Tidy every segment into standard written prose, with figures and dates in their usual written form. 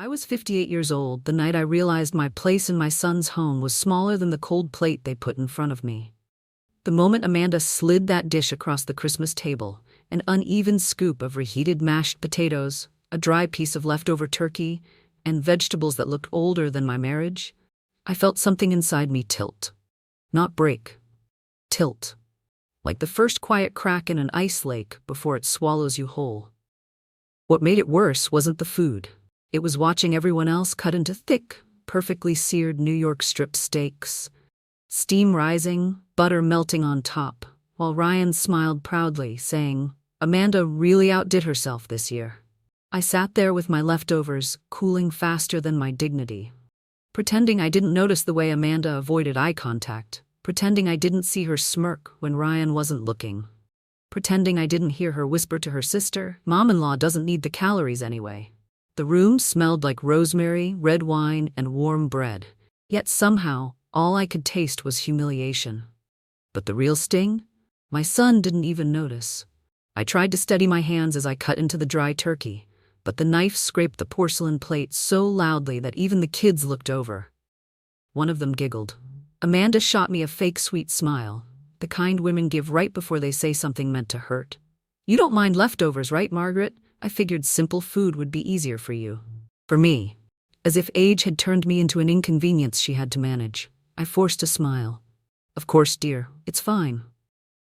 I was 58 years old the night I realized my place in my son's home was smaller than the cold plate they put in front of me. The moment Amanda slid that dish across the Christmas table, an uneven scoop of reheated mashed potatoes, a dry piece of leftover turkey, and vegetables that looked older than my marriage, I felt something inside me tilt. Not break. Tilt. Like the first quiet crack in an ice lake before it swallows you whole. What made it worse wasn't the food. It was watching everyone else cut into thick, perfectly seared New York strip steaks. Steam rising, butter melting on top, while Ryan smiled proudly, saying, "Amanda really outdid herself this year." I sat there with my leftovers, cooling faster than my dignity. Pretending I didn't notice the way Amanda avoided eye contact. Pretending I didn't see her smirk when Ryan wasn't looking. Pretending I didn't hear her whisper to her sister, "Mom-in-law doesn't need the calories anyway." The room smelled like rosemary, red wine, and warm bread. Yet somehow, all I could taste was humiliation. But the real sting? My son didn't even notice. I tried to steady my hands as I cut into the dry turkey, but the knife scraped the porcelain plate so loudly that even the kids looked over. One of them giggled. Amanda shot me a fake sweet smile, the kind women give right before they say something meant to hurt. "You don't mind leftovers, right, Margaret? I figured simple food would be easier for you." For me, as if age had turned me into an inconvenience she had to manage, I forced a smile. "Of course, dear, it's fine."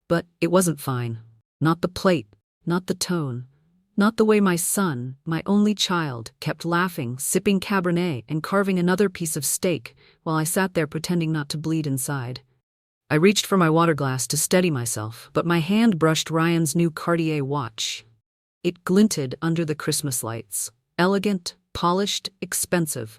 But it wasn't fine. Not the plate, not the tone, not the way my son, my only child, kept laughing, sipping Cabernet, and carving another piece of steak while I sat there pretending not to bleed inside. I reached for my water glass to steady myself, but my hand brushed Ryan's new Cartier watch. It glinted under the Christmas lights. Elegant, polished, expensive.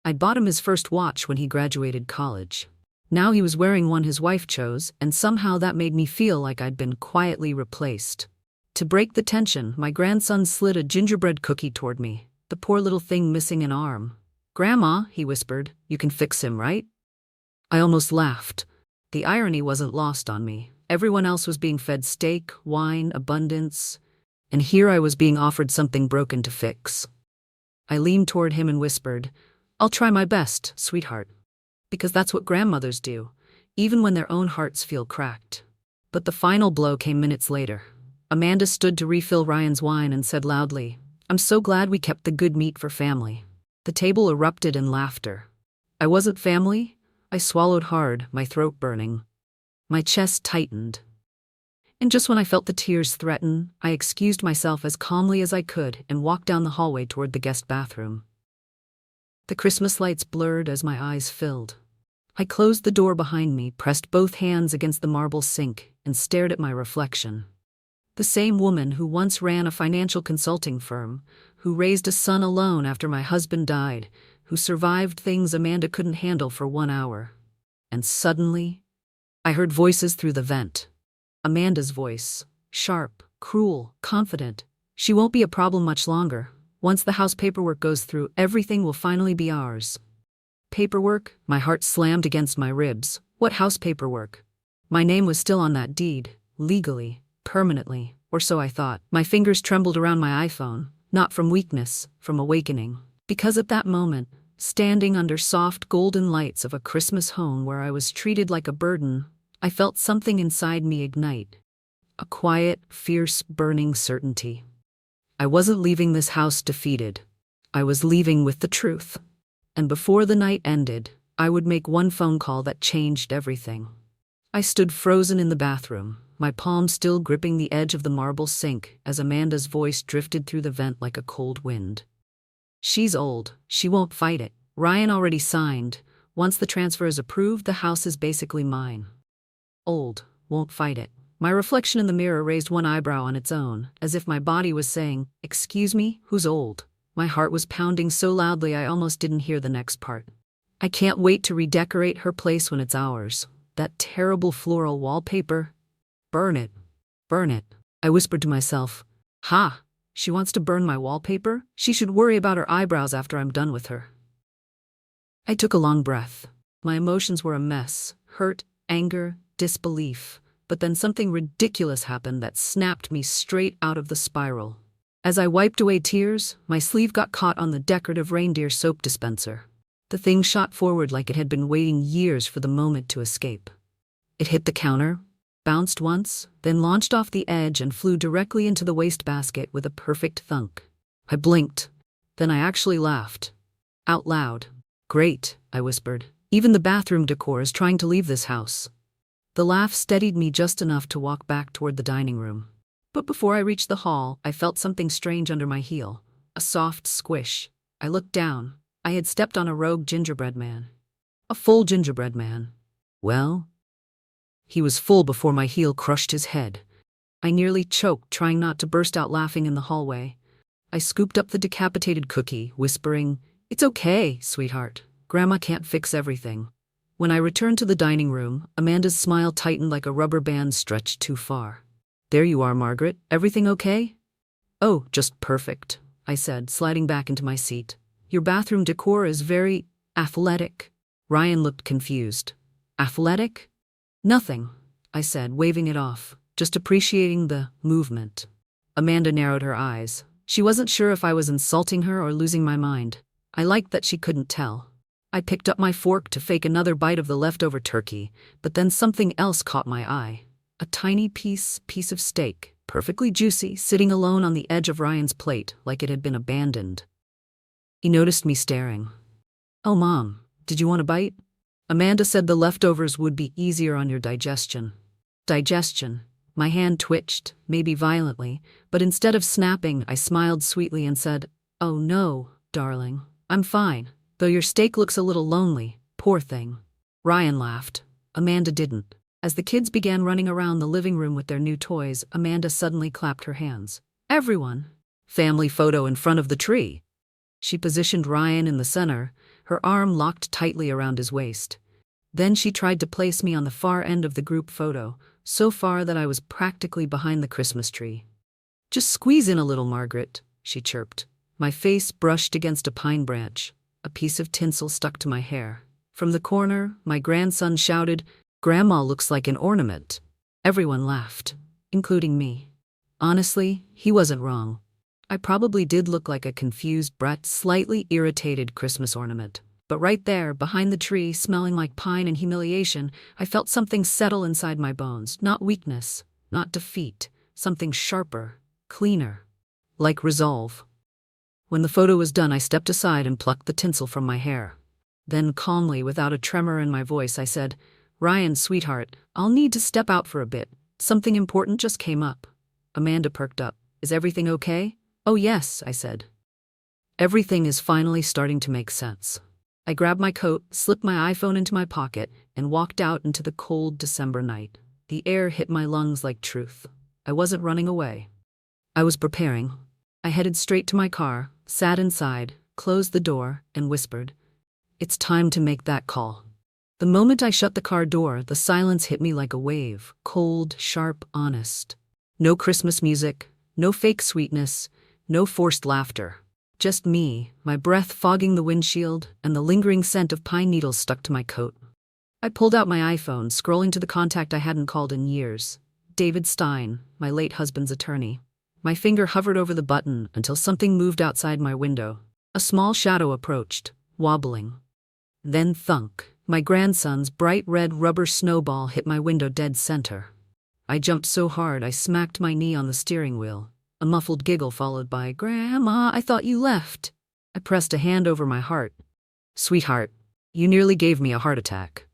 I'd bought him his first watch when he graduated college. Now he was wearing one his wife chose, and somehow that made me feel like I'd been quietly replaced. To break the tension, my grandson slid a gingerbread cookie toward me, the poor little thing missing an arm. "Grandma," he whispered, "you can fix him, right?" I almost laughed. The irony wasn't lost on me. Everyone else was being fed steak, wine, abundance, and here I was being offered something broken to fix. I leaned toward him and whispered, "I'll try my best, sweetheart." Because that's what grandmothers do, even when their own hearts feel cracked. But the final blow came minutes later. Amanda stood to refill Ryan's wine and said loudly, "I'm so glad we kept the good meat for family." The table erupted in laughter. I wasn't family? I swallowed hard, my throat burning. My chest tightened. And just when I felt the tears threaten, I excused myself as calmly as I could and walked down the hallway toward the guest bathroom. The Christmas lights blurred as my eyes filled. I closed the door behind me, pressed both hands against the marble sink, and stared at my reflection. The same woman who once ran a financial consulting firm, who raised a son alone after my husband died, who survived things Amanda couldn't handle for 1 hour. And suddenly, I heard voices through the vent. Amanda's voice. Sharp, cruel, confident. "She won't be a problem much longer. Once the house paperwork goes through, everything will finally be ours." Paperwork? My heart slammed against my ribs. What house paperwork? My name was still on that deed, legally, permanently, or so I thought. My fingers trembled around my iPhone, not from weakness, from awakening. Because at that moment, standing under soft golden lights of a Christmas home where I was treated like a burden, I felt something inside me ignite. A quiet, fierce, burning certainty. I wasn't leaving this house defeated. I was leaving with the truth. And before the night ended, I would make one phone call that changed everything. I stood frozen in the bathroom, my palm still gripping the edge of the marble sink as Amanda's voice drifted through the vent like a cold wind. "She's old. She won't fight it. Ryan already signed. Once the transfer is approved, the house is basically mine." Old. Won't fight it. My reflection in the mirror raised one eyebrow on its own, as if my body was saying, "Excuse me, who's old?" My heart was pounding so loudly I almost didn't hear the next part. "I can't wait to redecorate her place when it's ours. That terrible floral wallpaper. Burn it. Burn it." I whispered to myself, "Ha! She wants to burn my wallpaper? She should worry about her eyebrows after I'm done with her." I took a long breath. My emotions were a mess. Hurt, anger, disbelief. But then something ridiculous happened that snapped me straight out of the spiral. As I wiped away tears, my sleeve got caught on the decorative reindeer soap dispenser. The thing shot forward like it had been waiting years for the moment to escape. It hit the counter, bounced once, then launched off the edge and flew directly into the wastebasket with a perfect thunk. I blinked. Then I actually laughed. Out loud. "Great," I whispered. "Even the bathroom decor is trying to leave this house." The laugh steadied me just enough to walk back toward the dining room. But before I reached the hall, I felt something strange under my heel. A soft squish. I looked down. I had stepped on a rogue gingerbread man. A full gingerbread man. Well, he was full before my heel crushed his head. I nearly choked, trying not to burst out laughing in the hallway. I scooped up the decapitated cookie, whispering, "It's okay, sweetheart. Grandma can't fix everything." When I returned to the dining room, Amanda's smile tightened like a rubber band stretched too far. "There you are, Margaret. Everything okay?" "Oh, just perfect," I said, sliding back into my seat. "Your bathroom decor is very athletic." Ryan looked confused. "Athletic?" "Nothing," I said, waving it off, just appreciating the movement. Amanda narrowed her eyes. She wasn't sure if I was insulting her or losing my mind. I liked that she couldn't tell. I picked up my fork to fake another bite of the leftover turkey, but then something else caught my eye. A tiny piece of steak, perfectly juicy, sitting alone on the edge of Ryan's plate like it had been abandoned. He noticed me staring. "Oh, Mom, did you want a bite?" "Amanda said the leftovers would be easier on your digestion." Digestion. My hand twitched, maybe violently, but instead of snapping, I smiled sweetly and said, "Oh no, darling, I'm fine, though your steak looks a little lonely, poor thing." Ryan laughed. Amanda didn't. As the kids began running around the living room with their new toys, Amanda suddenly clapped her hands. "Everyone! Family photo in front of the tree." She positioned Ryan in the center, her arm locked tightly around his waist. Then she tried to place me on the far end of the group photo, so far that I was practically behind the Christmas tree. "Just squeeze in a little, Margaret," she chirped. My face brushed against a pine branch. A piece of tinsel stuck to my hair. From the corner, my grandson shouted, "Grandma looks like an ornament." Everyone laughed, including me. Honestly, he wasn't wrong. I probably did look like a confused, brat, slightly irritated Christmas ornament. But right there, behind the tree, smelling like pine and humiliation, I felt something settle inside my bones. Not weakness, not defeat, something sharper, cleaner, like resolve. When the photo was done, I stepped aside and plucked the tinsel from my hair. Then calmly, without a tremor in my voice, I said, "Ryan, sweetheart, I'll need to step out for a bit. Something important just came up." Amanda perked up. "Is everything okay?" "Oh yes," I said. Everything is finally starting to make sense. I grabbed my coat, slipped my iPhone into my pocket, and walked out into the cold December night. The air hit my lungs like truth. I wasn't running away. I was preparing. I headed straight to my car, sat inside, closed the door, and whispered, "It's time to make that call." The moment I shut the car door, the silence hit me like a wave, cold, sharp, honest. No Christmas music, no fake sweetness, no forced laughter. Just me, my breath fogging the windshield, and the lingering scent of pine needles stuck to my coat. I pulled out my iPhone, scrolling to the contact I hadn't called in years. David Stein, my late husband's attorney. My finger hovered over the button until something moved outside my window. A small shadow approached, wobbling. Then thunk. My grandson's bright red rubber snowball hit my window dead center. I jumped so hard I smacked my knee on the steering wheel. A muffled giggle followed by, "Grandma, I thought you left." I pressed a hand over my heart. "Sweetheart, you nearly gave me a heart attack."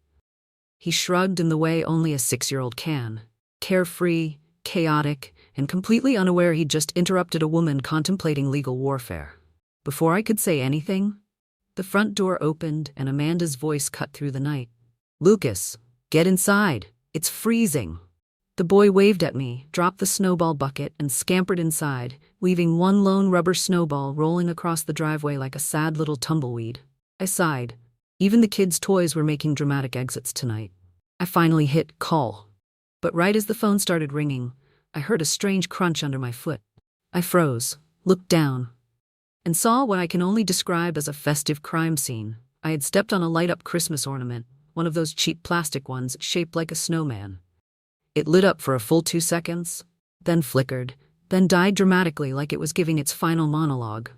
He shrugged in the way only a 6-year-old can. Carefree, chaotic, and completely unaware he'd just interrupted a woman contemplating legal warfare. Before I could say anything, the front door opened and Amanda's voice cut through the night. "Lucas, get inside. It's freezing." The boy waved at me, dropped the snowball bucket, and scampered inside, leaving one lone rubber snowball rolling across the driveway like a sad little tumbleweed. I sighed. Even the kids' toys were making dramatic exits tonight. I finally hit call. But right as the phone started ringing, I heard a strange crunch under my foot. I froze, looked down, and saw what I can only describe as a festive crime scene. I had stepped on a light-up Christmas ornament, one of those cheap plastic ones shaped like a snowman. It lit up for a full 2 seconds, then flickered, then died dramatically like it was giving its final monologue.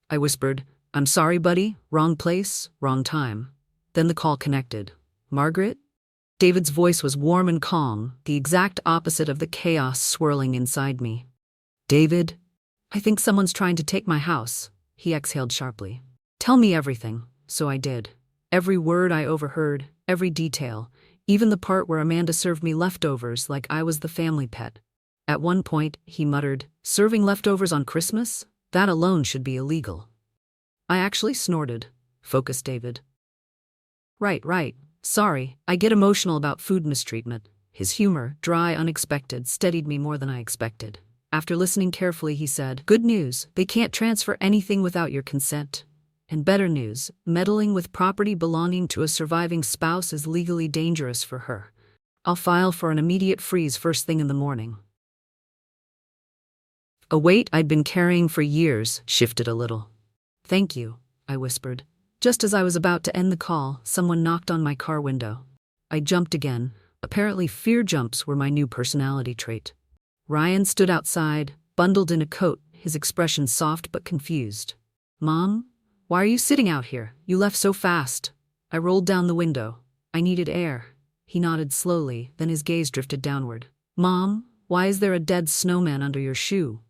I whispered, "I'm sorry, buddy, wrong place, wrong time." Then the call connected. "Margaret?" David's voice was warm and calm, the exact opposite of the chaos swirling inside me. "David? I think someone's trying to take my house," he exhaled sharply. "Tell me everything." So I did. Every word I overheard, every detail, even the part where Amanda served me leftovers like I was the family pet. At one point, he muttered, "Serving leftovers on Christmas? That alone should be illegal." I actually snorted. "Focus, David." Right. Sorry, I get emotional about food mistreatment." His humor, dry, unexpected, steadied me more than I expected. After listening carefully, he said, "Good news, they can't transfer anything without your consent. And better news, meddling with property belonging to a surviving spouse is legally dangerous for her. I'll file for an immediate freeze first thing in the morning." A weight I'd been carrying for years shifted a little. "Thank you," I whispered. Just as I was about to end the call, someone knocked on my car window. I jumped again. Apparently fear jumps were my new personality trait. Ryan stood outside, bundled in a coat, his expression soft but confused. "Mom? Why are you sitting out here? You left so fast." I rolled down the window. "I needed air." He nodded slowly, then his gaze drifted downward. "Mom, why is there a dead snowman under your shoe?"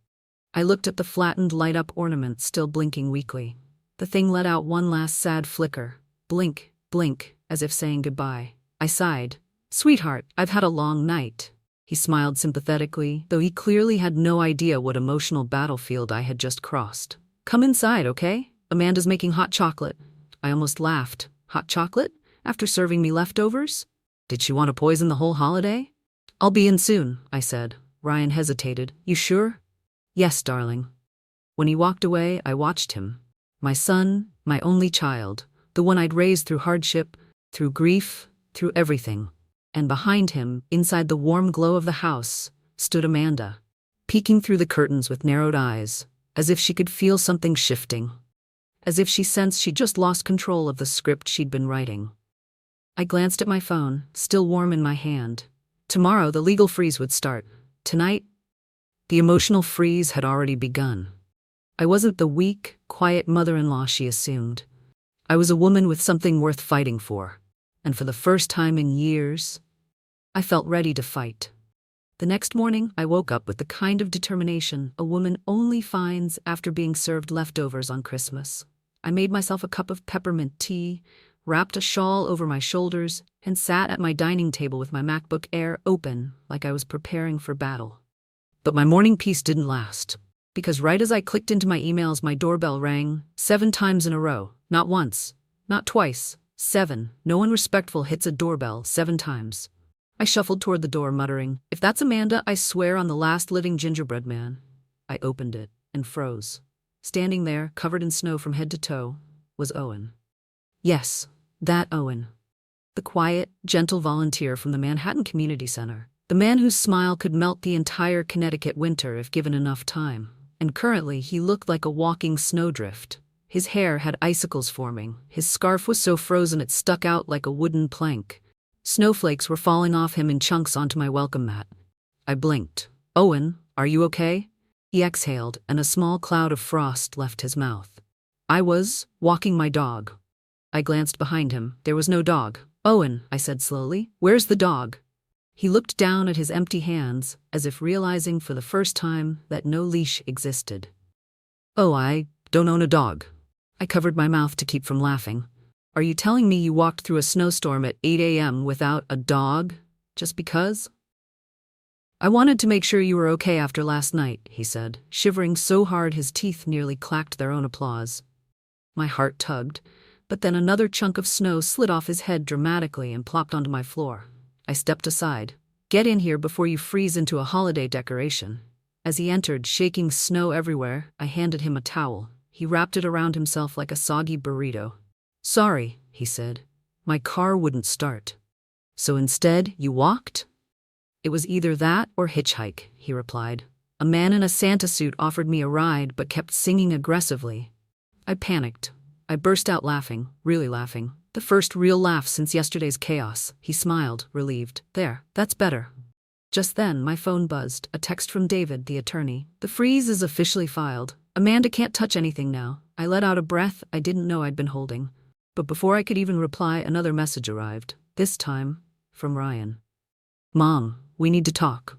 I looked at the flattened light-up ornament still blinking weakly. The thing let out one last sad flicker. Blink, blink, as if saying goodbye. I sighed. "Sweetheart, I've had a long night." He smiled sympathetically, though he clearly had no idea what emotional battlefield I had just crossed. "Come inside, okay? Amanda's making hot chocolate." I almost laughed. "Hot chocolate? After serving me leftovers? Did she want to poison the whole holiday?" "I'll be in soon," I said. Ryan hesitated. "You sure?" "Yes, darling." When he walked away, I watched him. My son, my only child, the one I'd raised through hardship, through grief, through everything. And behind him, inside the warm glow of the house, stood Amanda, peeking through the curtains with narrowed eyes, as if she could feel something shifting. As if she sensed she'd just lost control of the script she'd been writing. I glanced at my phone, still warm in my hand. Tomorrow the legal freeze would start. Tonight, the emotional freeze had already begun. I wasn't the weak, quiet mother-in-law she assumed. I was a woman with something worth fighting for. And for the first time in years, I felt ready to fight. The next morning, I woke up with the kind of determination a woman only finds after being served leftovers on Christmas. I made myself a cup of peppermint tea, wrapped a shawl over my shoulders, and sat at my dining table with my MacBook Air open like I was preparing for battle. But my morning peace didn't last. Because right as I clicked into my emails, my doorbell rang 7 times in a row. Not once, not twice, 7. No one respectful hits a doorbell 7 times. I shuffled toward the door, muttering, "If that's Amanda, I swear on the last living gingerbread man." I opened it and froze. Standing there, covered in snow from head to toe, was Owen. Yes, that Owen. The quiet, gentle volunteer from the Manhattan Community Center. The man whose smile could melt the entire Connecticut winter if given enough time. And currently he looked like a walking snowdrift. His hair had icicles forming. His scarf was so frozen it stuck out like a wooden plank. Snowflakes were falling off him in chunks onto my welcome mat. I blinked. "Owen, are you okay?" He exhaled, and a small cloud of frost left his mouth. "I was walking my dog." I glanced behind him. There was no dog. "Owen," I said slowly, "where's the dog?" He looked down at his empty hands, as if realizing for the first time that no leash existed. "Oh, I don't own a dog." I covered my mouth to keep from laughing. "Are you telling me you walked through a snowstorm at 8 a.m. without a dog, just because?" "I wanted to make sure you were okay after last night," he said, shivering so hard his teeth nearly clacked their own applause. My heart tugged, but then another chunk of snow slid off his head dramatically and plopped onto my floor. I stepped aside. "Get in here before you freeze into a holiday decoration." As he entered, shaking snow everywhere, I handed him a towel. He wrapped it around himself like a soggy burrito. "Sorry," he said. "My car wouldn't start." "So instead, you walked?" "It was either that or hitchhike," he replied. "A man in a Santa suit offered me a ride but kept singing aggressively." I panicked. I burst out laughing, really laughing. The first real laugh since yesterday's chaos. He smiled, relieved. "There, that's better." Just then, my phone buzzed, a text from David, the attorney. The freeze is officially filed. Amanda can't touch anything now. I let out a breath I didn't know I'd been holding. But before I could even reply, another message arrived. This time, from Ryan. Mom, we need to talk.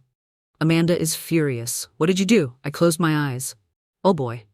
Amanda is furious. What did you do? I closed my eyes. Oh boy.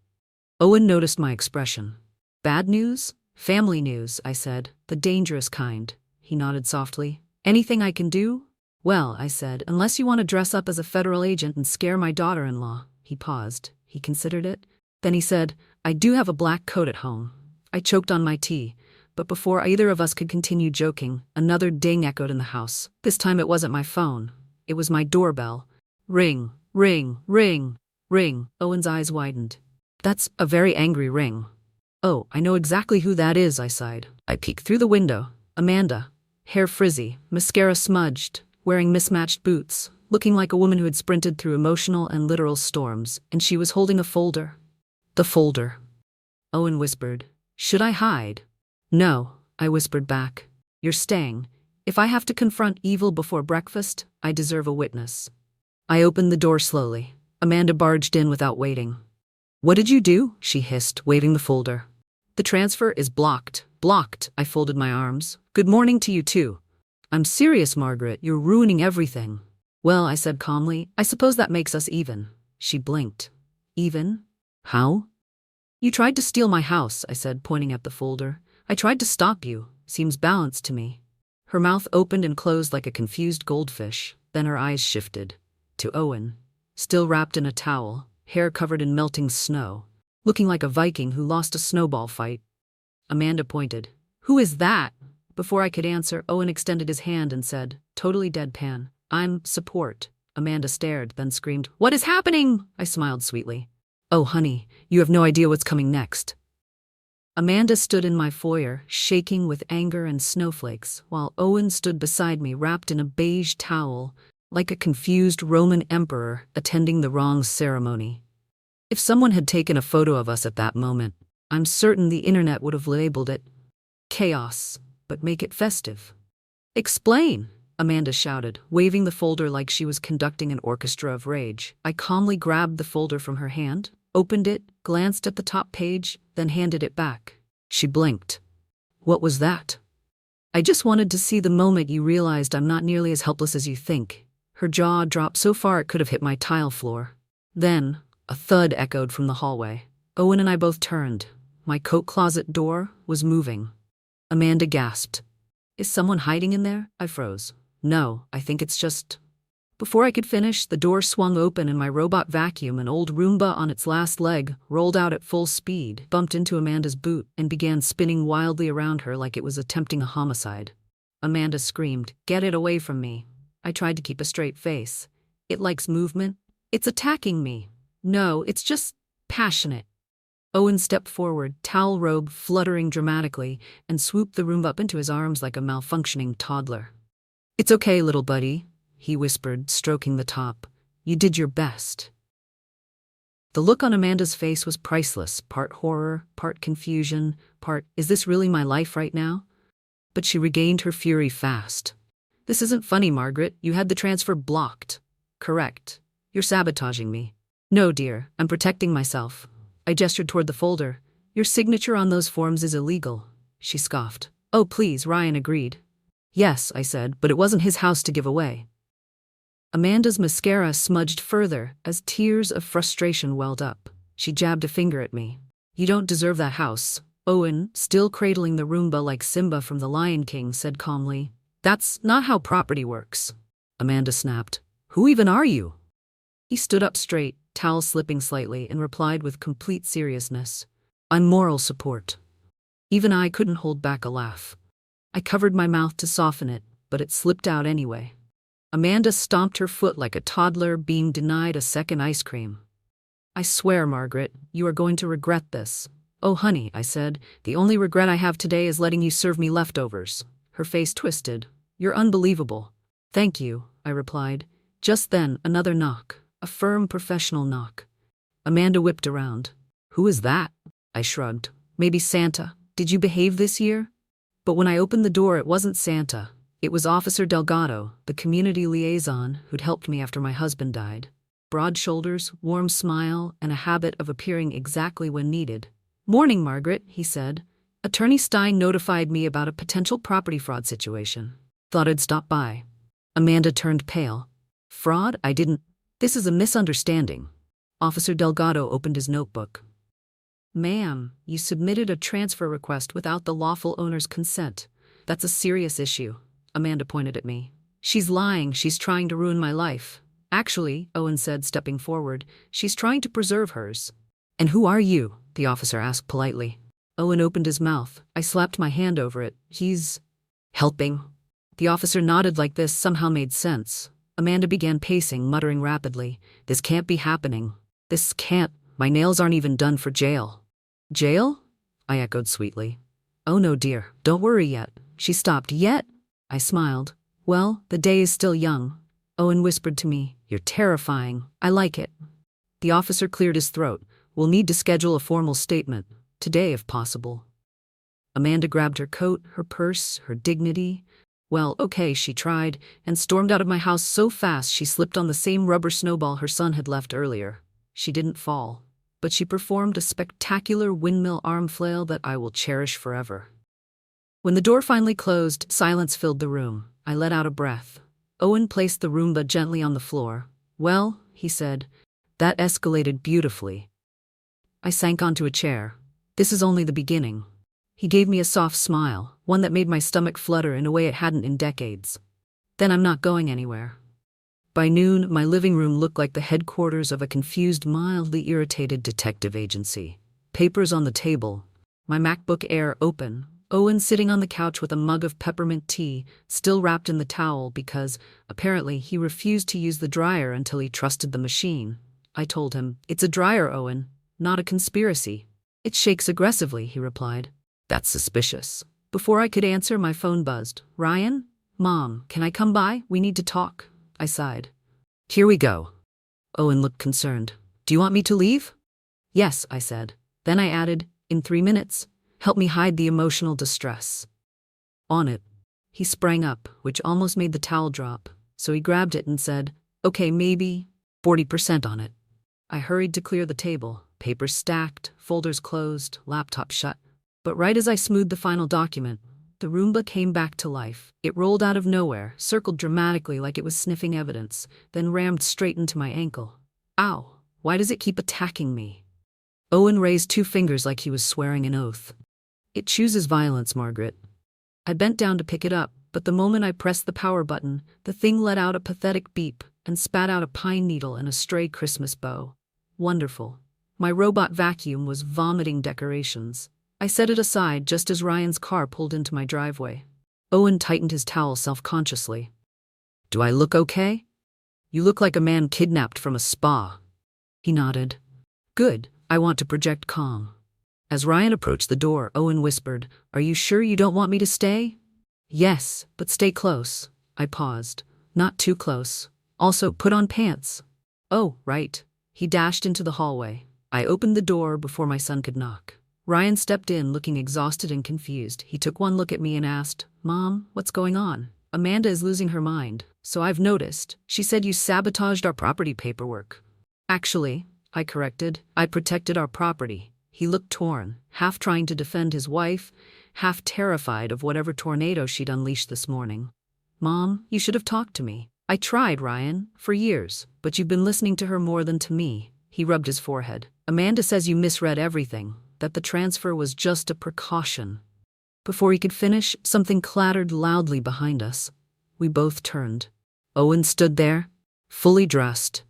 Owen noticed my expression. Bad news? Family news, I said. The dangerous kind. He nodded softly. Anything I can do? Well, I said, unless you want to dress up as a federal agent and scare my daughter-in-law. He paused. He considered it. Then he said, I do have a black coat at home. I choked on my tea. But before either of us could continue joking, another ding echoed in the house. This time it wasn't my phone. It was my doorbell. Ring, ring, ring, ring. Owen's eyes widened. That's a very angry ring. Oh, I know exactly who that is, I sighed. I peeked through the window. Amanda. Hair frizzy, mascara smudged, wearing mismatched boots, looking like a woman who had sprinted through emotional and literal storms, and she was holding a folder. The folder. Owen whispered. Should I hide? No, I whispered back. You're staying. If I have to confront evil before breakfast, I deserve a witness. I opened the door slowly. Amanda barged in without waiting. What did you do? She hissed, waving the folder. The transfer is blocked. Blocked. I folded my arms. Good morning to you too. I'm serious, Margaret. You're ruining everything. Well, I said calmly, I suppose that makes us even. She blinked. Even? How? You tried to steal my house, I said, pointing at the folder. I tried to stop you. Seems balanced to me. Her mouth opened and closed like a confused goldfish. Then her eyes shifted. To Owen. Still wrapped in a towel, hair covered in melting snow, looking like a Viking who lost a snowball fight. Amanda pointed. Who is that? Before I could answer, Owen extended his hand and said, totally deadpan, I'm support. Amanda stared, then screamed, What is happening? I smiled sweetly. Oh, honey, you have no idea what's coming next. Amanda stood in my foyer, shaking with anger and snowflakes, while Owen stood beside me wrapped in a beige towel, like a confused Roman emperor attending the wrong ceremony. If someone had taken a photo of us at that moment, I'm certain the internet would have labeled it chaos, but make it festive. Explain, Amanda shouted, waving the folder like she was conducting an orchestra of rage. I calmly grabbed the folder from her hand, opened it, glanced at the top page, then handed it back. She blinked. What was that? I just wanted to see the moment you realized I'm not nearly as helpless as you think. Her jaw dropped so far it could have hit my tile floor. Then, a thud echoed from the hallway. Owen and I both turned. My coat closet door was moving. Amanda gasped. Is someone hiding in there? I froze. No, I think it's just... Before I could finish, the door swung open and my robot vacuum, an old Roomba on its last leg, rolled out at full speed, bumped into Amanda's boot, and began spinning wildly around her like it was attempting a homicide. Amanda screamed, Get it away from me. I tried to keep a straight face. It likes movement. It's attacking me. No, it's just passionate. Owen stepped forward, towel robe fluttering dramatically, and swooped the Roomba up into his arms like a malfunctioning toddler. It's okay, little buddy, he whispered, stroking the top. You did your best. The look on Amanda's face was priceless, part horror, part confusion, part, is this really my life right now? But she regained her fury fast. This isn't funny, Margaret. You had the transfer blocked. Correct. You're sabotaging me. No, dear, I'm protecting myself. I gestured toward the folder. Your signature on those forms is illegal. She scoffed. Oh, please, Ryan agreed. Yes, I said, but it wasn't his house to give away. Amanda's mascara smudged further as tears of frustration welled up. She jabbed a finger at me. You don't deserve that house. Owen, still cradling the Roomba like Simba from The Lion King, said calmly. That's not how property works. Amanda snapped. Who even are you? He stood up straight, towel slipping slightly, and replied with complete seriousness. I'm moral support. Even I couldn't hold back a laugh. I covered my mouth to soften it, but it slipped out anyway. Amanda stomped her foot like a toddler being denied a second ice cream. I swear, Margaret, you are going to regret this. Oh, honey, I said, the only regret I have today is letting you serve me leftovers. Her face twisted. You're unbelievable. Thank you, I replied. Just then, another knock. A firm, professional knock. Amanda whipped around. Who is that? I shrugged. Maybe Santa. Did you behave this year? But when I opened the door, it wasn't Santa. It was Officer Delgado, the community liaison who'd helped me after my husband died. Broad shoulders, warm smile, and a habit of appearing exactly when needed. "Morning, Margaret," he said. "Attorney Stein notified me about a potential property fraud situation. Thought I'd stop by." Amanda turned pale. "Fraud? I didn't. This is a misunderstanding." Officer Delgado opened his notebook. "Ma'am, you submitted a transfer request without the lawful owner's consent. That's a serious issue." Amanda pointed at me. "She's lying. She's trying to ruin my life." "Actually," Owen said, stepping forward, "she's trying to preserve hers." "And who are you?" the officer asked politely. Owen opened his mouth. I slapped my hand over it. "He's helping." The officer nodded like this somehow made sense. Amanda began pacing, muttering rapidly. "This can't be happening. This can't. My nails aren't even done for jail." "Jail?" I echoed sweetly. "Oh no, dear. Don't worry yet." She stopped. "Yet?" I smiled. "Well, the day is still young." Owen whispered to me, "You're terrifying. I like it." The officer cleared his throat. "We'll need to schedule a formal statement. Today, if possible." Amanda grabbed her coat, her purse, her dignity. "Well, okay," she tried, and stormed out of my house so fast she slipped on the same rubber snowball her son had left earlier. She didn't fall, but she performed a spectacular windmill arm flail that I will cherish forever. When the door finally closed, silence filled the room. I let out a breath. Owen placed the Roomba gently on the floor. "Well," he said, "that escalated beautifully." I sank onto a chair. "This is only the beginning." He gave me a soft smile, one that made my stomach flutter in a way it hadn't in decades. "Then I'm not going anywhere." By noon, my living room looked like the headquarters of a confused, mildly irritated detective agency. Papers on the table, my MacBook Air open, Owen sitting on the couch with a mug of peppermint tea, still wrapped in the towel because, apparently, he refused to use the dryer until he trusted the machine. I told him, "It's a dryer, Owen, not a conspiracy." "It shakes aggressively," he replied. "That's suspicious." Before I could answer, my phone buzzed. "Ryan? Mom, can I come by? We need to talk." I sighed. "Here we go." Owen looked concerned. "Do you want me to leave?" "Yes," I said. Then I added, "In 3 minutes. Help me hide the emotional distress." "On it." He sprang up, which almost made the towel drop, so he grabbed it and said, "Okay, maybe 40% on it." I hurried to clear the table, papers stacked, folders closed, laptop shut. But right as I smoothed the final document, the Roomba came back to life. It rolled out of nowhere, circled dramatically like it was sniffing evidence, then rammed straight into my ankle. "Ow, why does it keep attacking me?" Owen raised 2 fingers like he was swearing an oath. "It chooses violence, Margaret." I bent down to pick it up, but the moment I pressed the power button, the thing let out a pathetic beep and spat out a pine needle and a stray Christmas bow. Wonderful. My robot vacuum was vomiting decorations. I set it aside just as Ryan's car pulled into my driveway. Owen tightened his towel self-consciously. "Do I look okay?" "You look like a man kidnapped from a spa." He nodded. "Good. I want to project calm." As Ryan approached the door, Owen whispered, "Are you sure you don't want me to stay?" "Yes, but stay close." I paused. "Not too close. Also, put on pants." "Oh, right." He dashed into the hallway. I opened the door before my son could knock. Ryan stepped in, looking exhausted and confused. He took one look at me and asked, "Mom, what's going on?" "Amanda is losing her mind, so I've noticed. She said you sabotaged our property paperwork." "Actually," I corrected, "I protected our property." He looked torn, half trying to defend his wife, half terrified of whatever tornado she'd unleashed this morning. "Mom, you should have talked to me." "I tried, Ryan, for years, but you've been listening to her more than to me." He rubbed his forehead. "Amanda says you misread everything, that the transfer was just a precaution." Before he could finish, something clattered loudly behind us. We both turned. Owen stood there, fully dressed,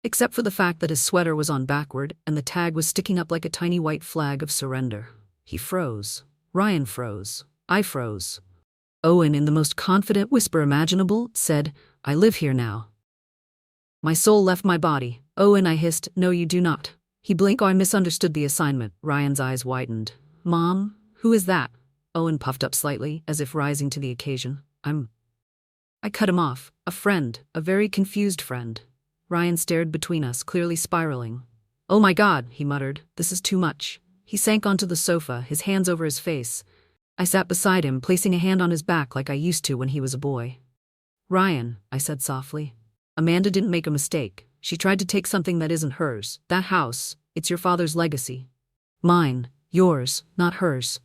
except for the fact that his sweater was on backward and the tag was sticking up like a tiny white flag of surrender. He froze. Ryan froze. I froze. Owen, in the most confident whisper imaginable, said, "I live here now." My soul left my body. "Owen," I hissed, "no you do not." He blinked. "Oh, I misunderstood the assignment." Ryan's eyes widened. "Mom, who is that?" Owen puffed up slightly, as if rising to the occasion. I cut him off. "A friend, a very confused friend." Ryan stared between us, clearly spiraling. "Oh my God," he muttered, "this is too much." He sank onto the sofa, his hands over his face. I sat beside him, placing a hand on his back like I used to when he was a boy. Ryan, I said softly. Amanda didn't make a mistake. She tried to take something that isn't hers. That house, it's your father's legacy. Mine, yours, not hers.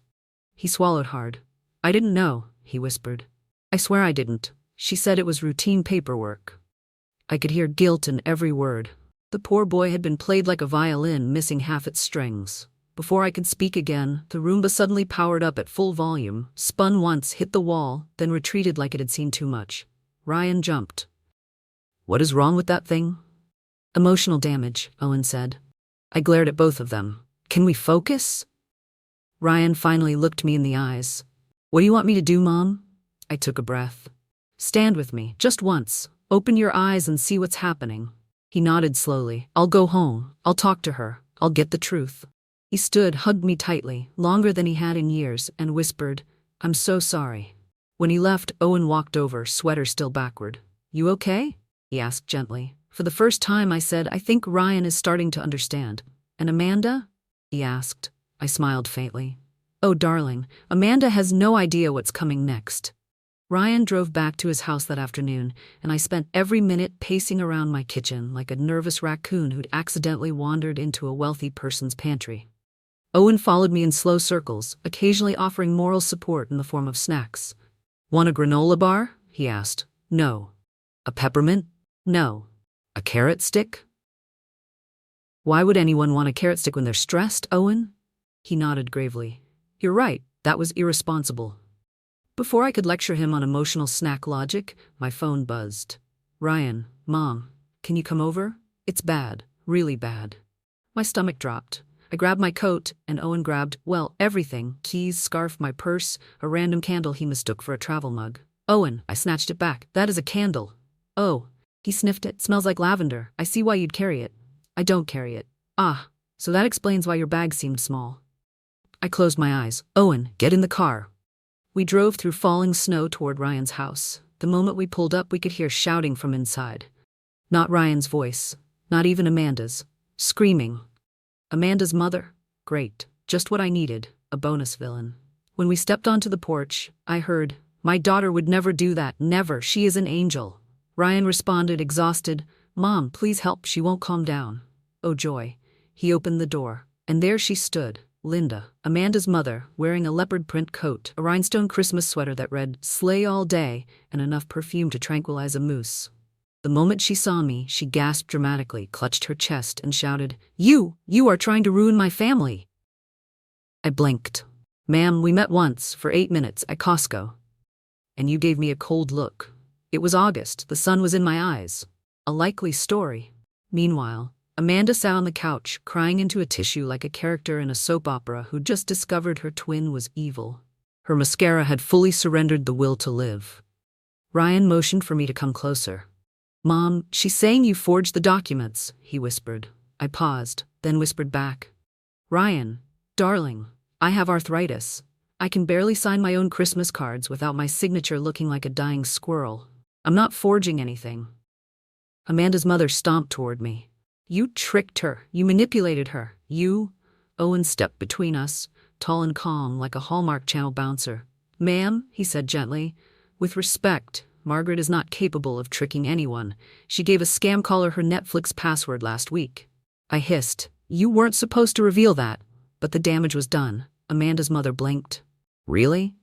He swallowed hard. I didn't know, he whispered. I swear I didn't. She said it was routine paperwork. I could hear guilt in every word. The poor boy had been played like a violin, missing half its strings. Before I could speak again, the Roomba suddenly powered up at full volume, spun once, hit the wall, then retreated like it had seen too much. Ryan jumped. What is wrong with that thing? Emotional damage, Owen said. I glared at both of them. Can we focus? Ryan finally looked me in the eyes. What do you want me to do, Mom? I took a breath. Stand with me, just once. Open your eyes and see what's happening. He nodded slowly. I'll go home. I'll talk to her. I'll get the truth. He stood, hugged me tightly, longer than he had in years, and whispered, I'm so sorry. When he left, Owen walked over, sweater still backward. You okay? He asked gently. For the first time, I said, I think Ryan is starting to understand. And Amanda? He asked. I smiled faintly. Oh, darling, Amanda has no idea what's coming next. Ryan drove back to his house that afternoon, and I spent every minute pacing around my kitchen like a nervous raccoon who'd accidentally wandered into a wealthy person's pantry. Owen followed me in slow circles, occasionally offering moral support in the form of snacks. Want a granola bar? He asked. No. A peppermint? No. A carrot stick? Why would anyone want a carrot stick when they're stressed, Owen? He nodded gravely. You're right, that was irresponsible. Before I could lecture him on emotional snack logic, my phone buzzed. Ryan, Mom, can you come over? It's bad, really bad. My stomach dropped. I grabbed my coat, and Owen grabbed, well, everything, keys, scarf, my purse, a random candle he mistook for a travel mug. Owen, I snatched it back. That is a candle. Oh, he sniffed it. Smells like lavender. I see why you'd carry it. I don't carry it. Ah, so that explains why your bag seemed small. I closed my eyes. Owen, get in the car. We drove through falling snow toward Ryan's house. The moment we pulled up, we could hear shouting from inside. Not Ryan's voice. Not even Amanda's. Screaming. Amanda's mother? Great. Just what I needed. A bonus villain. When we stepped onto the porch, I heard, my daughter would never do that. Never. She is an angel. Ryan responded, exhausted. Mom, please help. She won't calm down. Oh joy. He opened the door. And there she stood. Linda, Amanda's mother, wearing a leopard print coat, a rhinestone Christmas sweater that read, Slay all day, and enough perfume to tranquilize a moose. The moment she saw me, she gasped dramatically, clutched her chest, and shouted, You are trying to ruin my family. I blinked. Ma'am, we met once, for 8 minutes, at Costco. And you gave me a cold look. It was August, the sun was in my eyes. A likely story. Meanwhile, Amanda sat on the couch, crying into a tissue like a character in a soap opera who'd just discovered her twin was evil. Her mascara had fully surrendered the will to live. Ryan motioned for me to come closer. Mom, she's saying you forged the documents, he whispered. I paused, then whispered back. Ryan, darling, I have arthritis. I can barely sign my own Christmas cards without my signature looking like a dying squirrel. I'm not forging anything. Amanda's mother stomped toward me. You tricked her. You manipulated her. Owen stepped between us, tall and calm like a Hallmark Channel bouncer. Ma'am, he said gently, with respect, Margaret is not capable of tricking anyone. She gave a scam caller her Netflix password last week. I hissed. You weren't supposed to reveal that. But the damage was done. Amanda's mother blinked. Really?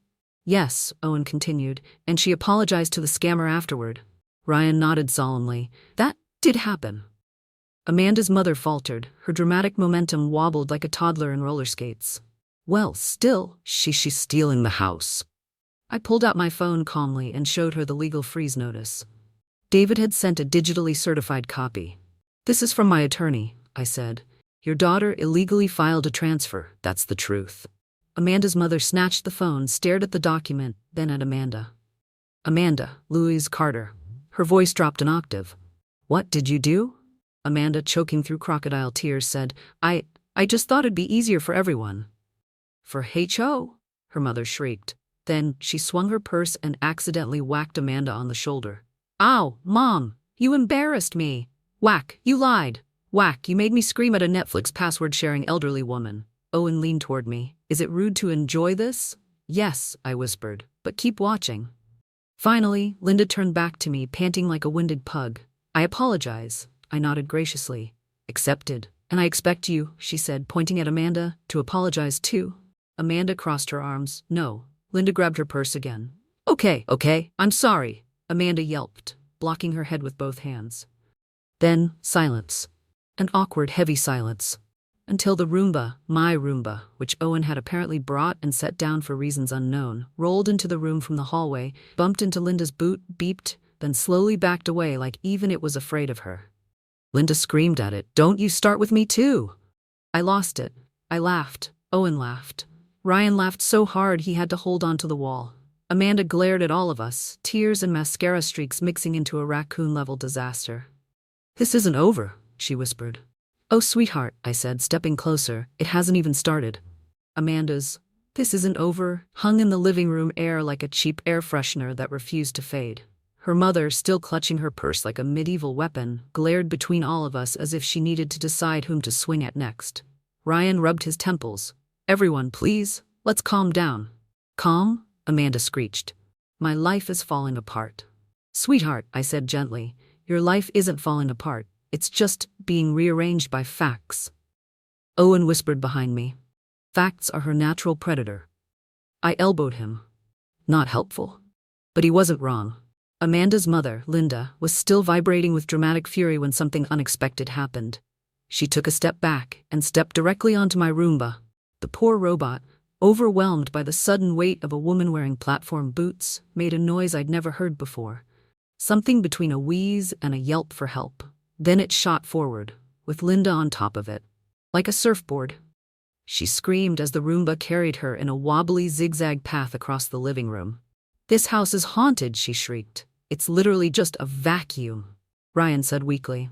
Yes, Owen continued, and she apologized to the scammer afterward. Ryan nodded solemnly. That did happen. Amanda's mother faltered. Her dramatic momentum wobbled like a toddler in roller skates. Well, still, she's stealing the house. I pulled out my phone calmly and showed her the legal freeze notice. David had sent a digitally certified copy. This is from my attorney, I said. Your daughter illegally filed a transfer. That's the truth. Amanda's mother snatched the phone, stared at the document, then at Amanda. Amanda, Louise Carter. Her voice dropped an octave. What did you do? Amanda, choking through crocodile tears, said, I just thought it'd be easier for everyone. For H.O., her mother shrieked. Then she swung her purse and accidentally whacked Amanda on the shoulder. Ow, Mom, you embarrassed me. Whack, you lied. Whack, you made me scream at a Netflix password-sharing elderly woman. Owen leaned toward me. Is it rude to enjoy this? Yes, I whispered, but keep watching. Finally, Linda turned back to me, panting like a winded pug. I apologize, I nodded graciously. Accepted. And I expect you, she said, pointing at Amanda, to apologize too. Amanda crossed her arms. No. Linda grabbed her purse again. Okay, I'm sorry, Amanda yelped, blocking her head with both hands. Then, silence. An awkward, heavy silence. Until the Roomba, my Roomba, which Owen had apparently brought and set down for reasons unknown, rolled into the room from the hallway, bumped into Linda's boot, beeped, then slowly backed away like even it was afraid of her. Linda screamed at it. Don't you start with me too! I lost it. I laughed. Owen laughed. Ryan laughed so hard he had to hold onto the wall. Amanda glared at all of us, tears and mascara streaks mixing into a raccoon-level disaster. This isn't over, she whispered. Oh, sweetheart, I said, stepping closer. It hasn't even started. Amanda's "this isn't over" hung in the living room air like a cheap air freshener that refused to fade. Her mother, still clutching her purse like a medieval weapon, glared between all of us as if she needed to decide whom to swing at next. Ryan rubbed his temples. Everyone, please, let's calm down. Calm? Amanda screeched. My life is falling apart. Sweetheart, I said gently, your life isn't falling apart. It's just being rearranged by facts. Owen whispered behind me. Facts are her natural predator. I elbowed him. Not helpful. But he wasn't wrong. Amanda's mother, Linda, was still vibrating with dramatic fury when something unexpected happened. She took a step back and stepped directly onto my Roomba. The poor robot, overwhelmed by the sudden weight of a woman wearing platform boots, made a noise I'd never heard before. Something between a wheeze and a yelp for help. Then it shot forward, with Linda on top of it, like a surfboard. She screamed as the Roomba carried her in a wobbly zigzag path across the living room. This house is haunted, she shrieked. It's literally just a vacuum, Ryan said weakly.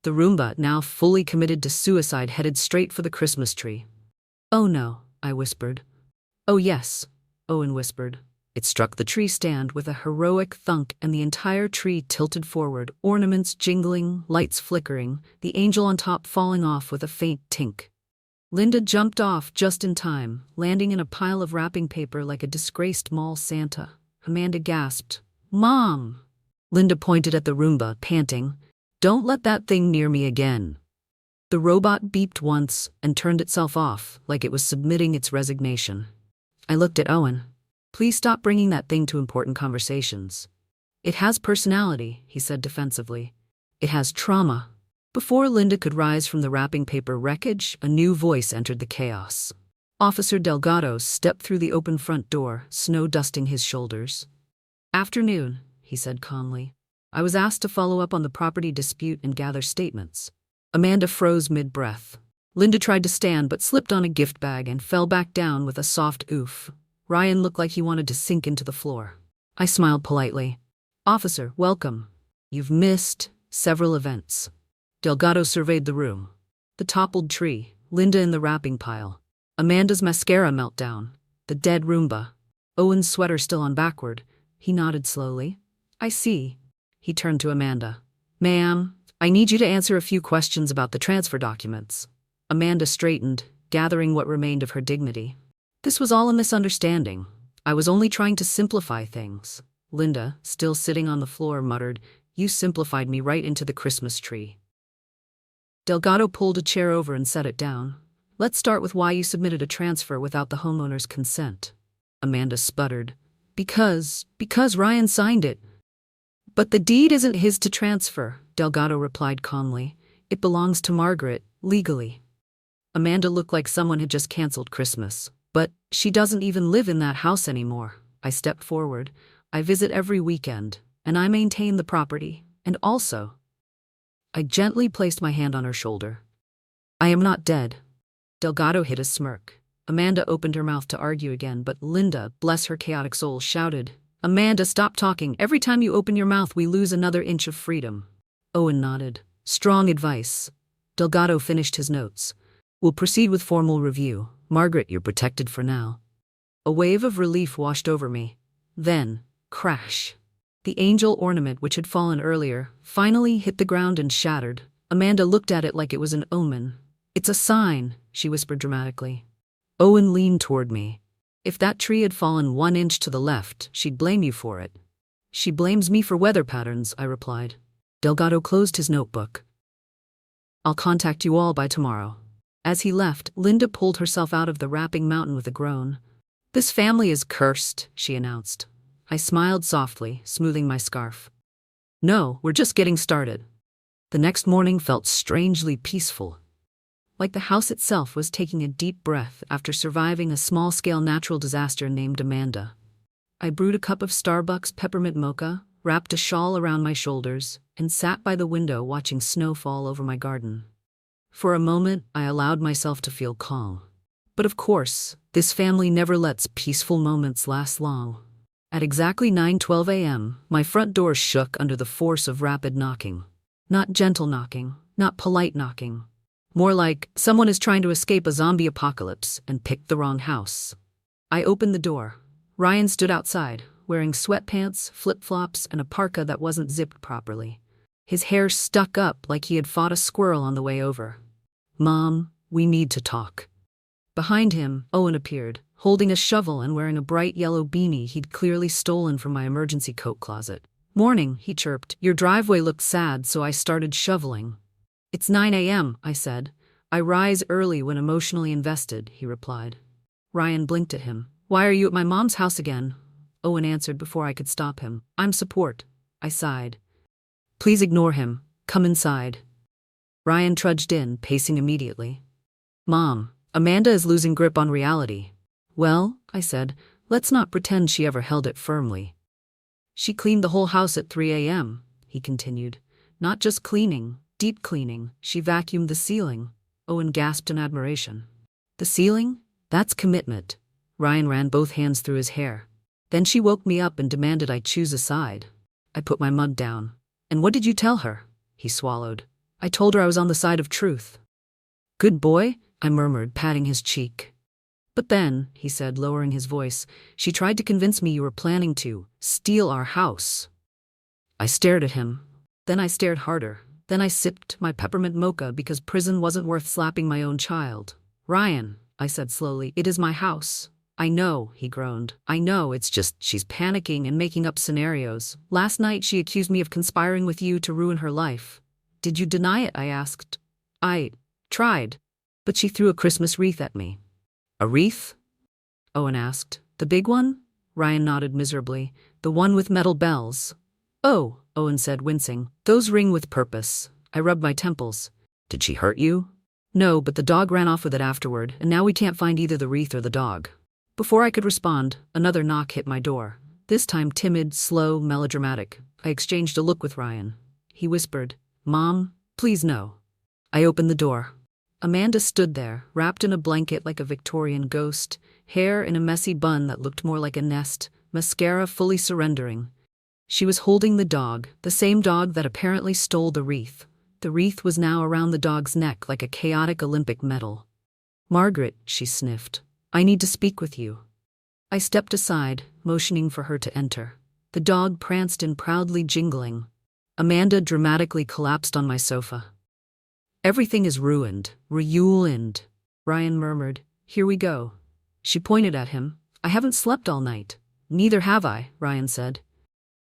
The Roomba, now fully committed to suicide, headed straight for the Christmas tree. Oh no, I whispered. Oh yes, Owen whispered. It struck the tree stand with a heroic thunk and the entire tree tilted forward, ornaments jingling, lights flickering, the angel on top falling off with a faint tink. Linda jumped off just in time, landing in a pile of wrapping paper like a disgraced mall Santa. Amanda gasped. Mom! Linda pointed at the Roomba, panting. Don't let that thing near me again. The robot beeped once and turned itself off, like it was submitting its resignation. I looked at Owen. Please stop bringing that thing to important conversations. It has personality, he said defensively. It has trauma. Before Linda could rise from the wrapping paper wreckage, a new voice entered the chaos. Officer Delgado stepped through the open front door, snow dusting his shoulders. Afternoon, he said calmly. I was asked to follow up on the property dispute and gather statements. Amanda froze mid-breath. Linda tried to stand but slipped on a gift bag and fell back down with a soft oof. Ryan looked like he wanted to sink into the floor. I smiled politely. Officer, welcome. You've missed several events. Delgado surveyed the room. The toppled tree, Linda in the wrapping pile, Amanda's mascara meltdown, the dead Roomba, Owen's sweater still on backward. He nodded slowly. I see. He turned to Amanda. Ma'am, I need you to answer a few questions about the transfer documents. Amanda straightened, gathering what remained of her dignity. This was all a misunderstanding. I was only trying to simplify things. Linda, still sitting on the floor, muttered, You simplified me right into the Christmas tree. Delgado pulled a chair over and set it down. Let's start with why you submitted a transfer without the homeowner's consent. Amanda sputtered. Because Ryan signed it. But the deed isn't his to transfer, Delgado replied calmly. It belongs to Margaret, legally. Amanda looked like someone had just canceled Christmas. But she doesn't even live in that house anymore. I stepped forward. I visit every weekend, and I maintain the property. And also, I gently placed my hand on her shoulder. I am not dead. Delgado hid a smirk. Amanda opened her mouth to argue again, but Linda, bless her chaotic soul, shouted, Amanda, stop talking. Every time you open your mouth, we lose another inch of freedom. Owen nodded. Strong advice. Delgado finished his notes. We'll proceed with formal review. Margaret, you're protected for now. A wave of relief washed over me. Then, crash. The angel ornament, which had fallen earlier, finally hit the ground and shattered. Amanda looked at it like it was an omen. It's a sign, she whispered dramatically. Owen leaned toward me. If that tree had fallen 1 inch to the left, she'd blame you for it. She blames me for weather patterns, I replied. Delgado closed his notebook. I'll contact you all by tomorrow. As he left, Linda pulled herself out of the wrapping mountain with a groan. This family is cursed, she announced. I smiled softly, smoothing my scarf. No, we're just getting started. The next morning felt strangely peaceful. Like the house itself was taking a deep breath after surviving a small-scale natural disaster named Amanda. I brewed a cup of Starbucks peppermint mocha, wrapped a shawl around my shoulders, and sat by the window watching snow fall over my garden. For a moment, I allowed myself to feel calm. But of course, this family never lets peaceful moments last long. At exactly 9:12 a.m., my front door shook under the force of rapid knocking. Not gentle knocking, not polite knocking. More like someone is trying to escape a zombie apocalypse and picked the wrong house. I opened the door. Ryan stood outside, wearing sweatpants, flip-flops, and a parka that wasn't zipped properly. His hair stuck up like he had fought a squirrel on the way over. Mom, we need to talk. Behind him, Owen appeared, holding a shovel and wearing a bright yellow beanie he'd clearly stolen from my emergency coat closet. Morning, he chirped. Your driveway looked sad, so I started shoveling. It's 9 a.m., I said. I rise early when emotionally invested, he replied. Ryan blinked at him. Why are you at my mom's house again? Owen answered before I could stop him. I'm support. I sighed. Please ignore him. Come inside. Ryan trudged in, pacing immediately. Mom, Amanda is losing grip on reality. Well, I said, let's not pretend she ever held it firmly. She cleaned the whole house at 3 a.m., he continued. Not just cleaning, deep cleaning. She vacuumed the ceiling. Owen gasped in admiration. The ceiling? That's commitment. Ryan ran both hands through his hair. Then she woke me up and demanded I choose a side. I put my mug down. And what did you tell her? He swallowed. I told her I was on the side of truth. Good boy, I murmured, patting his cheek. But then, he said, lowering his voice, she tried to convince me you were planning to steal our house. I stared at him. Then I stared harder. Then I sipped my peppermint mocha because prison wasn't worth slapping my own child. Ryan, I said slowly, it is my house. I know, he groaned. I know, it's just she's panicking and making up scenarios. Last night she accused me of conspiring with you to ruin her life. Did you deny it? I asked. I tried. But she threw a Christmas wreath at me. A wreath? Owen asked. The big one? Ryan nodded miserably. The one with metal bells. Oh, Owen said, wincing. Those ring with purpose. I rubbed my temples. Did she hurt you? No, but the dog ran off with it afterward, and now we can't find either the wreath or the dog. Before I could respond, another knock hit my door. This time timid, slow, melodramatic. I exchanged a look with Ryan. He whispered, Mom, please no. I opened the door. Amanda stood there, wrapped in a blanket like a Victorian ghost, hair in a messy bun that looked more like a nest, mascara fully surrendering. She was holding the dog, the same dog that apparently stole the wreath. The wreath was now around the dog's neck like a chaotic Olympic medal. Margaret, she sniffed. I need to speak with you. I stepped aside, motioning for her to enter. The dog pranced in, proudly jingling. Amanda dramatically collapsed on my sofa. Everything is ruined, ruined, Ryan murmured. Here we go. She pointed at him. I haven't slept all night. Neither have I, Ryan said.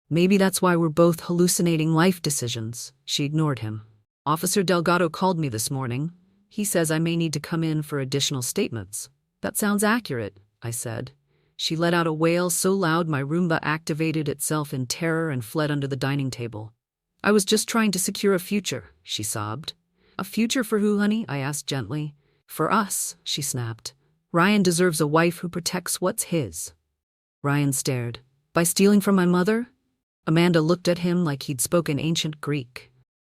Maybe that's why we're both hallucinating life decisions. She ignored him. Officer Delgado called me this morning. He says I may need to come in for additional statements. That sounds accurate, I said. She let out a wail so loud my Roomba activated itself in terror and fled under the dining table. I was just trying to secure a future, she sobbed. A future for who, honey? I asked gently. For us, she snapped. Ryan deserves a wife who protects what's his. Ryan stared. By stealing from my mother? Amanda looked at him like he'd spoken ancient Greek.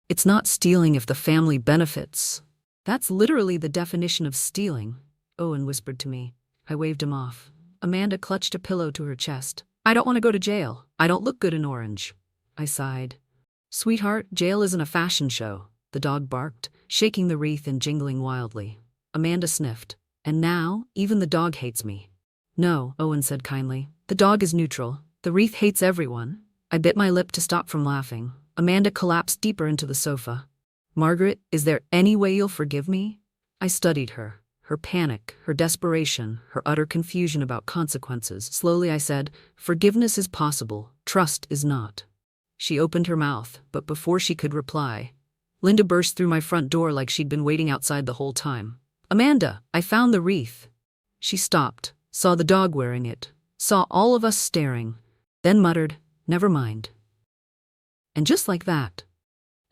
It's not stealing if the family benefits. That's literally the definition of stealing, Owen whispered to me. I waved him off. Amanda clutched a pillow to her chest. I don't want to go to jail. I don't look good in orange. I sighed. Sweetheart, jail isn't a fashion show, the dog barked, shaking the wreath and jingling wildly. Amanda sniffed. And now, even the dog hates me. No, Owen said kindly. The dog is neutral. The wreath hates everyone. I bit my lip to stop from laughing. Amanda collapsed deeper into the sofa. Margaret, is there any way you'll forgive me? I studied her. her panic, her desperation, her utter confusion about consequences. Slowly I said, "Forgiveness is possible, trust is not." She opened her mouth, but before she could reply, Linda burst through my front door like she'd been waiting outside the whole time. "Amanda, I found the wreath." She stopped, saw the dog wearing it, saw all of us staring, then muttered, "Never mind." And just like that,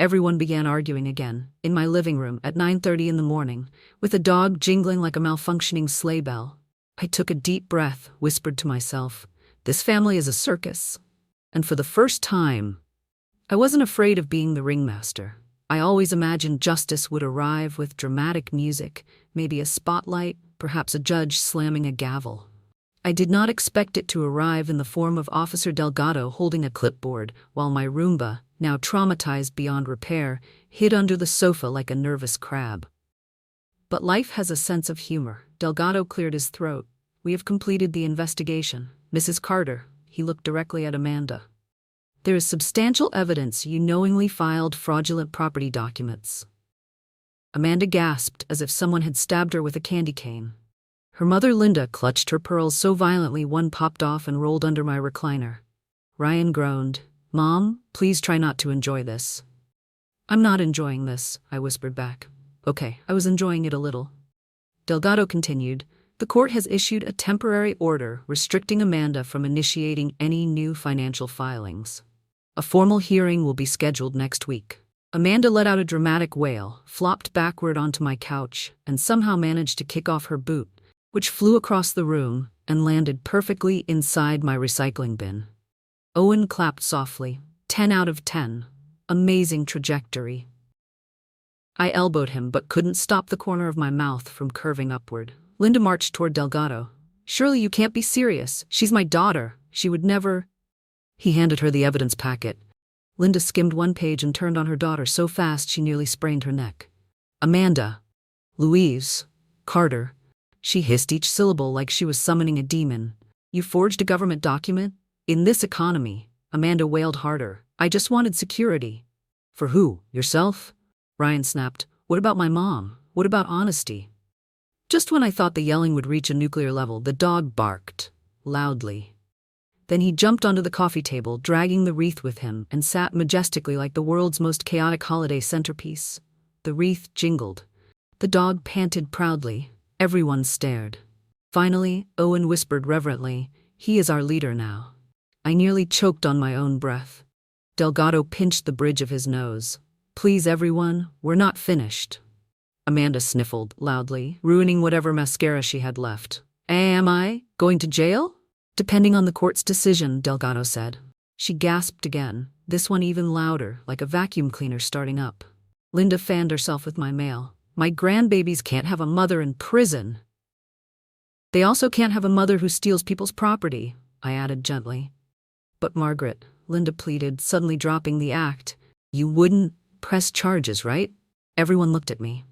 everyone began arguing again, in my living room at 9:30 in the morning, with a dog jingling like a malfunctioning sleigh bell. I took a deep breath, whispered to myself, "This family is a circus." And for the first time, I wasn't afraid of being the ringmaster. I always imagined justice would arrive with dramatic music, maybe a spotlight, perhaps a judge slamming a gavel. I did not expect it to arrive in the form of Officer Delgado holding a clipboard, while my Roomba, now traumatized beyond repair, hid under the sofa like a nervous crab. But life has a sense of humor. Delgado cleared his throat. "We have completed the investigation. Mrs. Carter," he looked directly at Amanda. "There is substantial evidence you knowingly filed fraudulent property documents." Amanda gasped as if someone had stabbed her with a candy cane. Her mother Linda clutched her pearls so violently one popped off and rolled under my recliner. Ryan groaned, "Mom, please try not to enjoy this." "I'm not enjoying this," I whispered back. "Okay, I was enjoying it a little." Delgado continued, "The court has issued a temporary order restricting Amanda from initiating any new financial filings. A formal hearing will be scheduled next week." Amanda let out a dramatic wail, flopped backward onto my couch, and somehow managed to kick off her boot, which flew across the room and landed perfectly inside my recycling bin. Owen clapped softly. 10 out of 10. Amazing trajectory. I elbowed him but couldn't stop the corner of my mouth from curving upward. Linda marched toward Delgado. "Surely you can't be serious. She's my daughter. She would never—" He handed her the evidence packet. Linda skimmed one page and turned on her daughter so fast she nearly sprained her neck. "Amanda. Louise. Carter." She hissed each syllable like she was summoning a demon. "You forged a government document? In this economy?" Amanda wailed harder. "I just wanted security." "For who? Yourself?" Ryan snapped. "What about my mom? What about honesty?" Just when I thought the yelling would reach a nuclear level, the dog barked. Loudly. Then he jumped onto the coffee table, dragging the wreath with him, and sat majestically like the world's most chaotic holiday centerpiece. The wreath jingled. The dog panted proudly. Everyone stared. Finally, Owen whispered reverently, "He is our leader now." I nearly choked on my own breath. Delgado pinched the bridge of his nose. "Please, everyone, we're not finished." Amanda sniffled loudly, ruining whatever mascara she had left. "Am I going to jail?" "Depending on the court's decision," Delgado said. She gasped again, this one even louder, like a vacuum cleaner starting up. Linda fanned herself with my mail. "My grandbabies can't have a mother in prison." "They also can't have a mother who steals people's property," I added gently. "But Margaret," Linda pleaded, suddenly dropping the act, "you wouldn't press charges, right?" Everyone looked at me.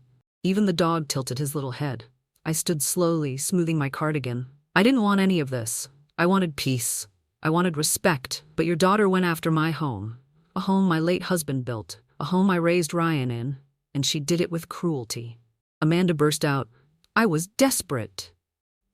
Even the dog tilted his little head. I stood slowly, smoothing my cardigan. "I didn't want any of this. I wanted peace. I wanted respect, but your daughter went after my home. A home my late husband built. A home I raised Ryan in. And she did it with cruelty." Amanda burst out, "I was desperate."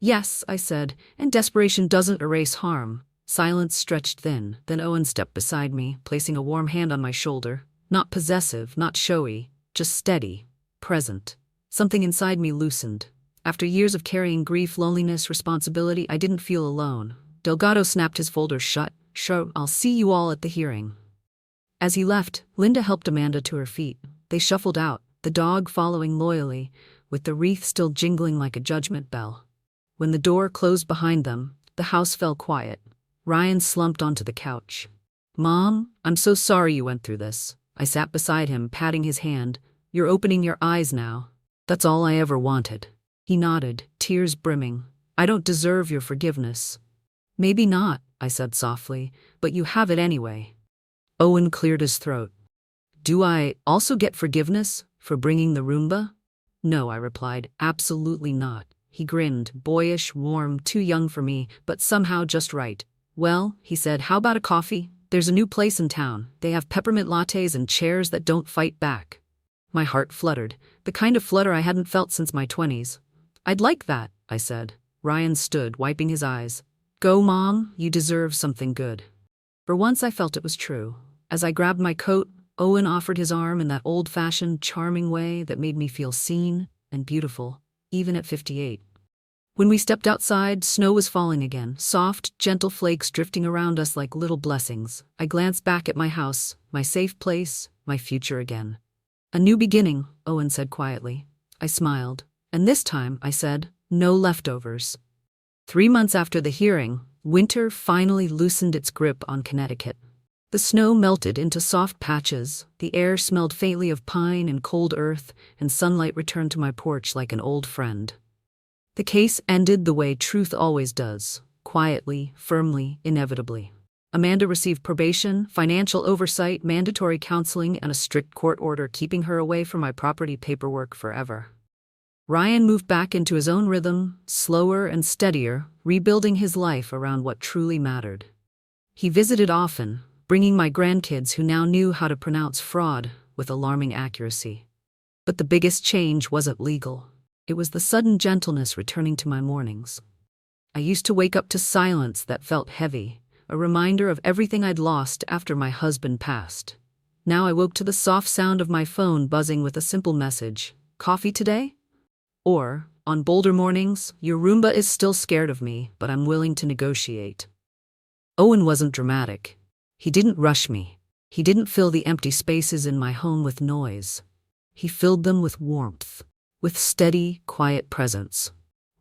"Yes," I said, "and desperation doesn't erase harm." Silence stretched thin, then Owen stepped beside me, placing a warm hand on my shoulder. Not possessive, not showy, just steady, present. Something inside me loosened. After years of carrying grief, loneliness, responsibility, I didn't feel alone. Delgado snapped his folder shut. "Sure, I'll see you all at the hearing." As he left, Linda helped Amanda to her feet. They shuffled out, the dog following loyally, with the wreath still jingling like a judgment bell. When the door closed behind them, the house fell quiet. Ryan slumped onto the couch. "Mom, I'm so sorry you went through this." I sat beside him, patting his hand. "You're opening your eyes now. That's all I ever wanted." He nodded, tears brimming. "I don't deserve your forgiveness." "Maybe not," I said softly, "but you have it anyway." Owen cleared his throat. "Do I also get forgiveness for bringing the Roomba?" "No," I replied, "absolutely not." He grinned, boyish, warm, too young for me, but somehow just right. "Well," he said, "how about a coffee? There's a new place in town. They have peppermint lattes and chairs that don't fight back." My heart fluttered, the kind of flutter I hadn't felt since my 20s. I'd like that, I said. Ryan stood, wiping his eyes. Go, Mom, you deserve something good. For once I felt it was true. As I grabbed my coat, Owen offered his arm in that old-fashioned, charming way that made me feel seen and beautiful, even at 58. When we stepped outside, snow was falling again, soft, gentle flakes drifting around us like little blessings. I glanced back at my house, my safe place, my future again. A new beginning, Owen said quietly. I smiled. And this time, I said, no leftovers. 3 months after the hearing, winter finally loosened its grip on Connecticut. The snow melted into soft patches, the air smelled faintly of pine and cold earth, and sunlight returned to my porch like an old friend. The case ended the way truth always does, quietly, firmly, inevitably. Amanda received probation, financial oversight, mandatory counseling, and a strict court order keeping her away from my property paperwork forever. Ryan moved back into his own rhythm, slower and steadier, rebuilding his life around what truly mattered. He visited often, bringing my grandkids who now knew how to pronounce fraud with alarming accuracy. But the biggest change wasn't legal. It was the sudden gentleness returning to my mornings. I used to wake up to silence that felt heavy, a reminder of everything I'd lost after my husband passed. Now I woke to the soft sound of my phone buzzing with a simple message, "Coffee today?" Or, on bolder mornings, "Your Roomba is still scared of me, but I'm willing to negotiate." Owen wasn't dramatic. He didn't rush me. He didn't fill the empty spaces in my home with noise. He filled them with warmth, with steady, quiet presence,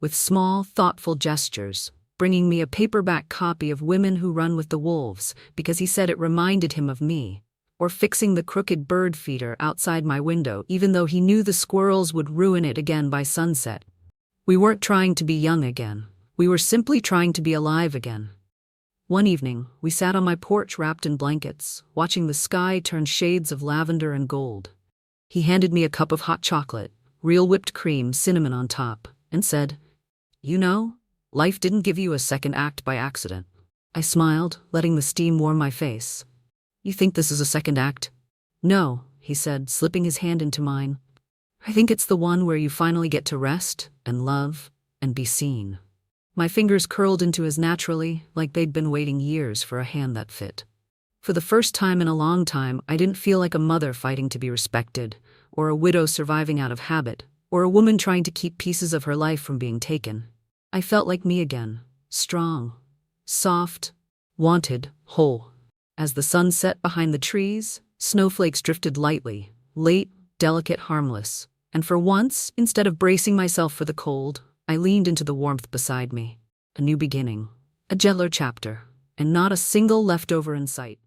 with small, thoughtful gestures, bringing me a paperback copy of Women Who Run with the Wolves because he said it reminded him of me, or fixing the crooked bird feeder outside my window even though he knew the squirrels would ruin it again by sunset. We weren't trying to be young again. We were simply trying to be alive again. One evening, we sat on my porch wrapped in blankets, watching the sky turn shades of lavender and gold. He handed me a cup of hot chocolate, real whipped cream, cinnamon on top, and said, "You know, life didn't give you a second act by accident." I smiled, letting the steam warm my face. "You think this is a second act?" "No," he said, slipping his hand into mine. "I think it's the one where you finally get to rest and love and be seen." My fingers curled into his naturally, like they'd been waiting years for a hand that fit. For the first time in a long time, I didn't feel like a mother fighting to be respected, or a widow surviving out of habit, or a woman trying to keep pieces of her life from being taken. I felt like me again, strong, soft, wanted, whole. As the sun set behind the trees, snowflakes drifted lightly, late, delicate, harmless, and for once, instead of bracing myself for the cold, I leaned into the warmth beside me. A new beginning, a gentler chapter, and not a single leftover in sight.